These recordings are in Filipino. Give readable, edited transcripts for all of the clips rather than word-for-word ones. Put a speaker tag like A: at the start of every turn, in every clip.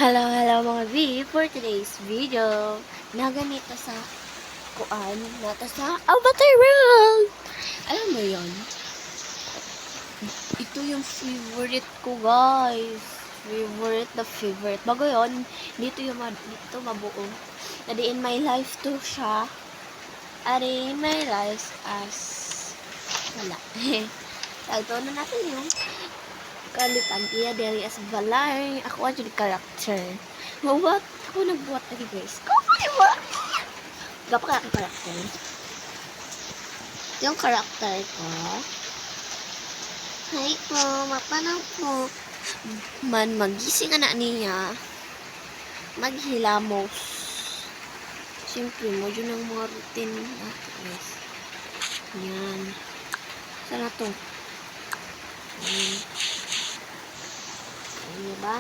A: Hello mga V! For today's video, na ganito sa kuan, nata sa Avatar World! Alam mo yon? Ito yung favorite ko, guys. Favorite na favorite. Bago yon, dito mabuo. Adi in my life to siya. Adi in my life as wala. Tagto na natin yung kalitan iya dari as balay. Ako aja di karakter. What? Ako nagbuhat lagi, guys. Ako nagbuhat. Gapa ka ang karakter. Yung karakter ko. Hi po, mapanaw po. Magising anak niya. Maghilamos. Siyempre, mo yun ang mga routine natin, guys. Yan. Sana to. Yan. Ano ba?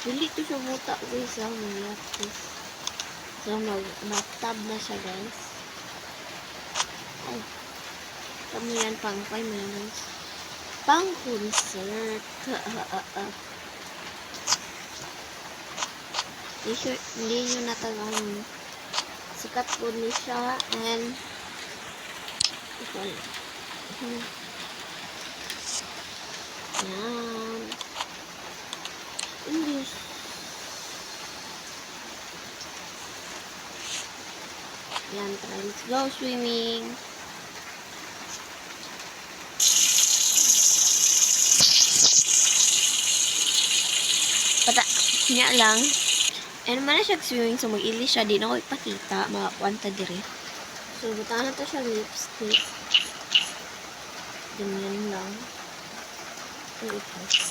A: Dili to siya buta, guys. So, mag-tab na siya, guys. Ay. Kami yan, pang 5 minutes. Pang concert. Hindi nyo natagaan. Sikat po ni siya. And, ito. Yan. English. Yan, try. Let's go swimming. Pata, niya lang. And man na siya swimming, so mag-ili siya. Di na ko ipakita. Makakwanta diri. So, buta na to siya lipstick. Ganyan lang. Ito.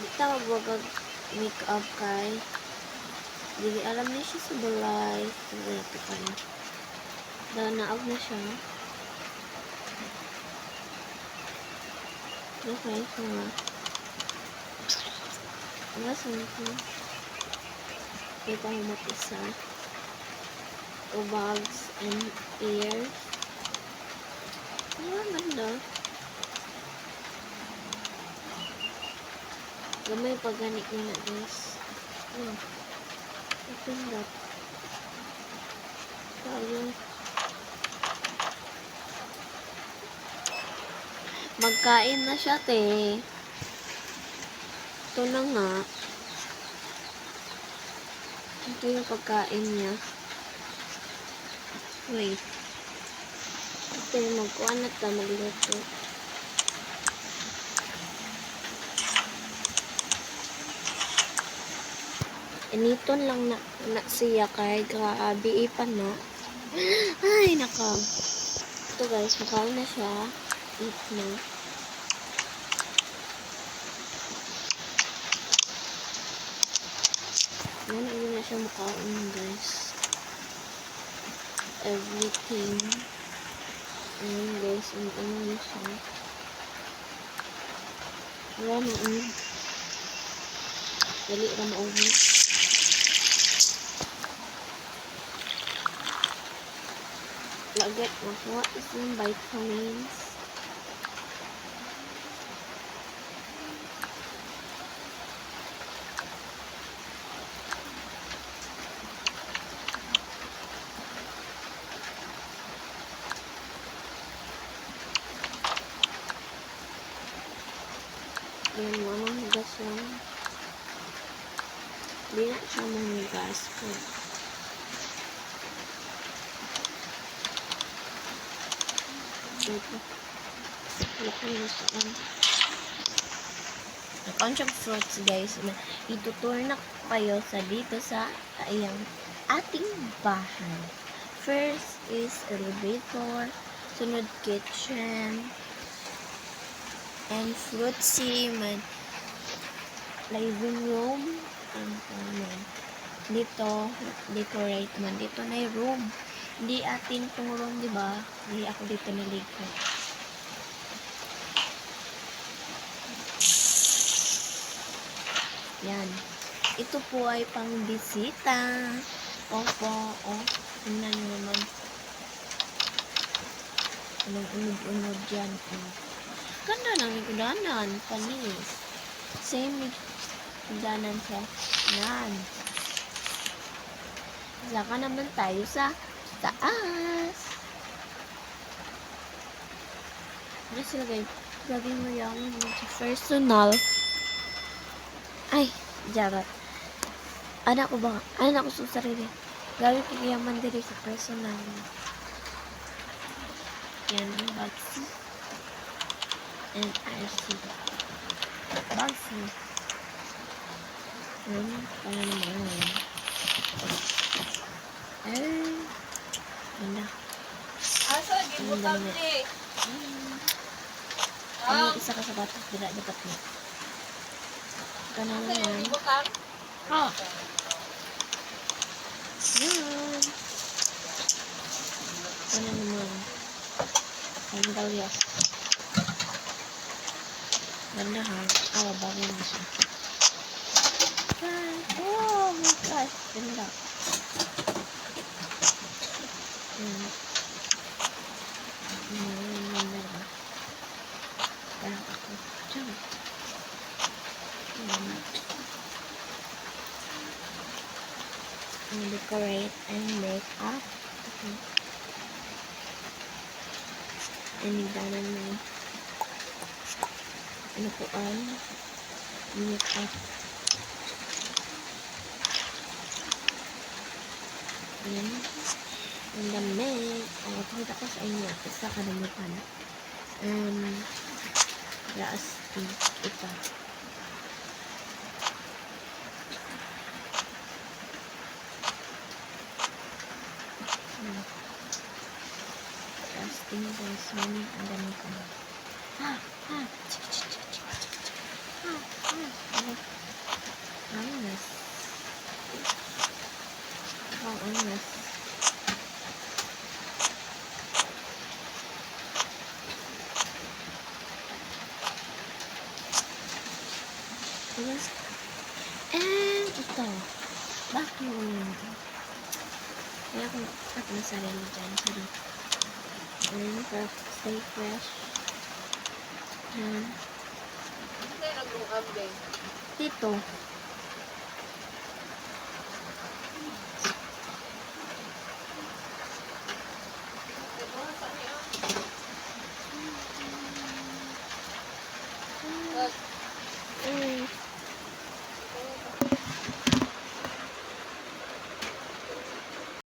A: Kita magwagag make-up kay hindi alam niya siya sa balay. Ito pa na. Dahil naag na siya. Okay, so nga. Lasan ko. Kita mo mag-isa. O bags and ears. Ang ganda. Gamay pag ganit nyo na, guys. Open that. Tayo. Magkain na siya, te. Ito na nga. Ito yung pagkain niya. Wait. Ito yung magkuhan na ito, magluto. Initon lang na siya kay grabe pa na. Ay, naka. Ito guys, makain na siya. Eat na. Yan, hindi na siya makain, guys. Everything. Ayan, guys. Ano na siya. Wala na, dali na maubos. Lagay mo. What is yung vitamins? Yan, mamahugas lang. Hindi na siya mahugas ko. Ito. Laki na siya. Account of fruits, guys. Itutour na kayo sa dito sa ating bahay. First is elevator. Sunod kitchen. And fruitsy man. Living room. Dito, decorate man. Dito na yung room. Hindi atin tong room, di ba? Hindi ako dito naligo. Yan. Ito po ay pang bisita. Opo, tingnan nyo naman. Anong unod-unod yan. nang ikudanan. Panis. Same ikudanan sa nan. Saka naman tayo sa taas. Ano sila guys? Gagawin mo yung sa personal. Ay, jarat. Anak ko ba? Anak ko sa sarili. Gawin ko yaman diri sa personal. Yan, Bugsy. And RC. Bugsy. Para naman. Ganda.
B: Asa, gibutan ni.
A: Ano, isa ka sa bata. Dila, dapat mo. Ganda
B: Asa yung
A: naman.
B: gibutan?
A: Ah! Yan. Ganda naman. Ang daw yes. Ganda ha. Bagay na siya. Oh my gosh. Ganda. Ganda ba? Parang ako. Diyan. Decorate and make up. Danan mo. Ano po ang make up. Ayan. Ang damit. Ang pakita ko sa inyo. Isa kadamitan. Last ito. Casting this one. Ang damitan. Angas. Ang angas. And ito. Vacuum. Kaya kung at na sarili dyan. Sorry. And para stay fresh.
B: Asa yung nag-room up din?
A: Dito.